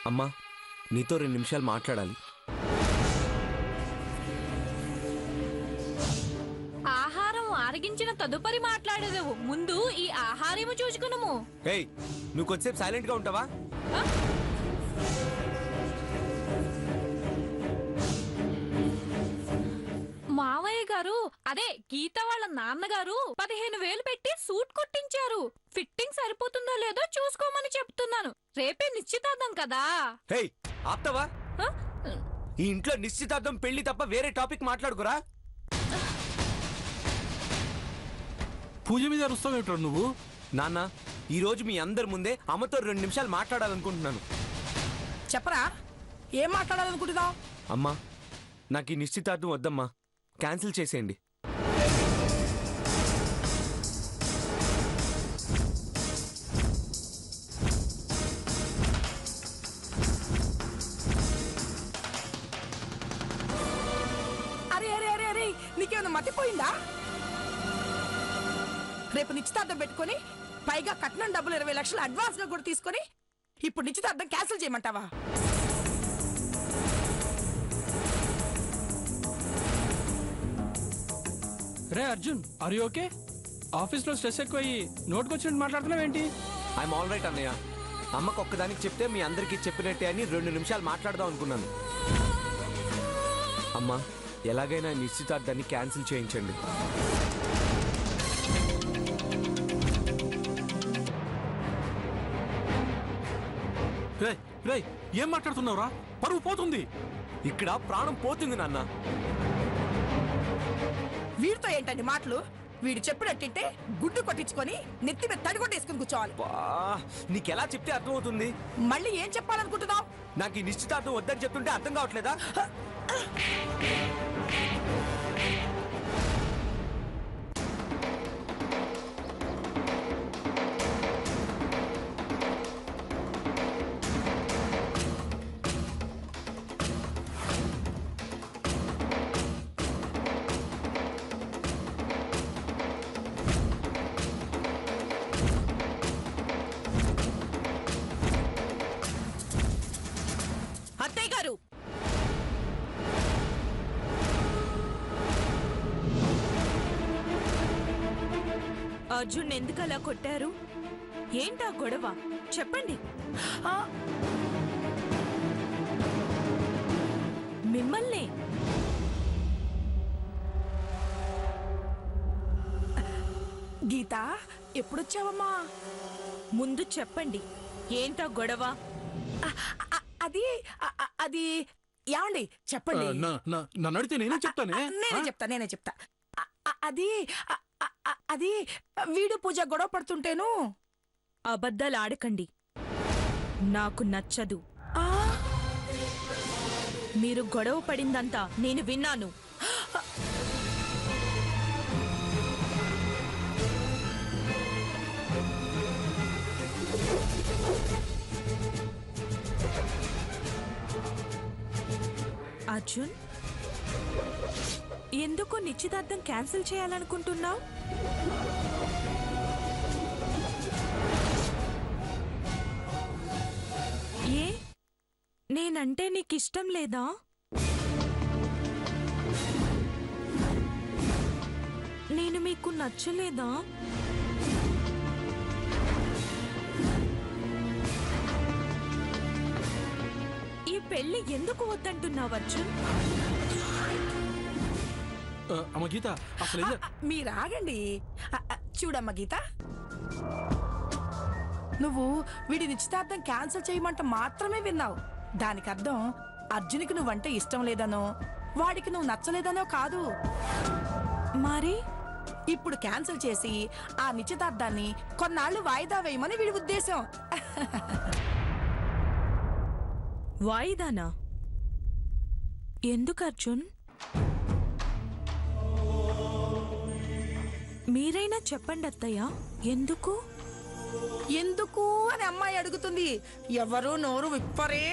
అమ్మా, నీతో 2 నిమిషాలు మాట్లాడాలి. ఆహారం ఆరగించిన తదుపరి మాట్లాడేదేవు, ముందు ఈ ఆహారము చూసుకునము. ఏయ్, నువ్వు కొద్దిసేపు సైలెంట్ గా ఉంటావా? మావయ్య గారు, అదే గీత వాళ్ళ నాన్నగారు 15,000 పెట్టి సూట్ కొట్టించారు. ఫిట్టింగ్ సరిపోతుందో లేదో చూసుకోమని చెప్తున్నాను. రేపే నిశ్చితార్థం కదా. హేయ్, ఆప్తావా? ఈ ఇంట్లో నిశ్చితార్థం పెళ్లి తప్ప వేరే టాపిక్ మాట్లాడుకురా. పూజ మీద అరుస్తావు నువ్వు? నాన్న, ఈ రోజు మీ అందరి ముందే అమ్మతో 2 నిమిషాలు మాట్లాడాలనుకుంటున్నాను. చెప్పరా, ఏం మాట్లాడాలనుకుంటున్నావు? అమ్మా, నాకు ఈ నిశ్చితార్థం వద్దమ్మా, క్యాన్సిల్ చేసేయండి. అరే అరే అరే అరే, నీకేమైనా మతిపోయిందా? రేపు నిశ్చితార్థం పెట్టుకొని పైగా కట్నం డబ్బులు 20 లక్షలు అడ్వాన్స్ గా కూడా తీసుకొని ఇప్పుడు నిశ్చితార్థం క్యాన్సిల్ చేయమంటావా? రే Arjun, are you okay? Office లో స్ట్రెస్ ఎక్కువయ్యి నోటుకొచ్చినట్టు మాట్లాడుతున్నావేంటి? ఐఎమ్ ఆల్ రైట్ అన్నయ్య. అమ్మకు ఒక్కదానికి చెప్తే మీ అందరికీ చెప్పినట్టే అని 2 నిమిషాలు మాట్లాడదాం అనుకున్నాను. అమ్మా, ఎలాగైనా నిశ్చితార్థాన్ని క్యాన్సిల్ చేయించండి. రే రే, ఏం మాట్లాడుతున్నావురా? పరువు పోతుంది. ఇక్కడ ప్రాణం పోతుంది నాన్న. వీడితో ఏంటండి మాటలు? వీడు చెప్పినట్టుంటే గుడ్డు కొట్టించుకొని నెత్తి మీద తడిగొట్టేసుకుని కూర్చోవాలి. నీకెలా చెప్తే అర్థమవుతుంది? మళ్ళీ ఏం చెప్పాలనుకుంటున్నావు? నాకు ఈ నిశ్చితార్థం వద్దని చెప్తుంటే అర్థం కావట్లేదా? అత్తయ్య గారు, అర్జున్ ఎందుకు అలా కొట్టారు? ఏంటా గొడవ? చెప్పండి. మిమ్మల్ని గీత, ఎప్పుడొచ్చావమ్మా? ముందు చెప్పండి, ఏంటా గొడవ? అది అది ఏమండి చెప్పండి. నన్ను అడిగితే నేనే చెప్తానే. నేనే చెప్తా. అది అది వీడు పూజ గొడవ పడుతుంటేను. అబద్ధాలు ఆడకండి, నాకు నచ్చదు. మీరు గొడవ పడిందంతా నేను విన్నాను. అర్జున్, ఎందుకు నిశ్చితార్థం క్యాన్సిల్ చేయాలనుకుంటున్నావు? ఏ, నేనంటే నీకిష్టం లేదా? నేను మీకు నచ్చలేదా? ఈ పెళ్లి ఎందుకు వద్దంటున్నావు అర్జున్? అమ్మ గీత, అసలు మీరు ఆగండి. చూడమ్మ గీత, నువ్వు వీడి నిశ్చితార్థం క్యాన్సిల్ చేయమంట మాత్రమే విన్నావు. దానికి అర్థం అర్జునికి నువ్వంటే ఇష్టం లేదనో, వాడికి నువ్వు నచ్చలేదనో కాదు. మరి ఇప్పుడు క్యాన్సిల్ చేసి ఆ నిశ్చితార్థాన్ని కొన్నాళ్ళు వాయిదా వేయమని వీడి ఉద్దేశం. వాయిదానా? ఎందుకు అర్జున్? మీరైనా చెప్పండి అత్తయ్య, ఎందుకు? ఎందుకు అని అమ్మాయి అడుగుతుంది. ఎవరు నోరు విప్పరే.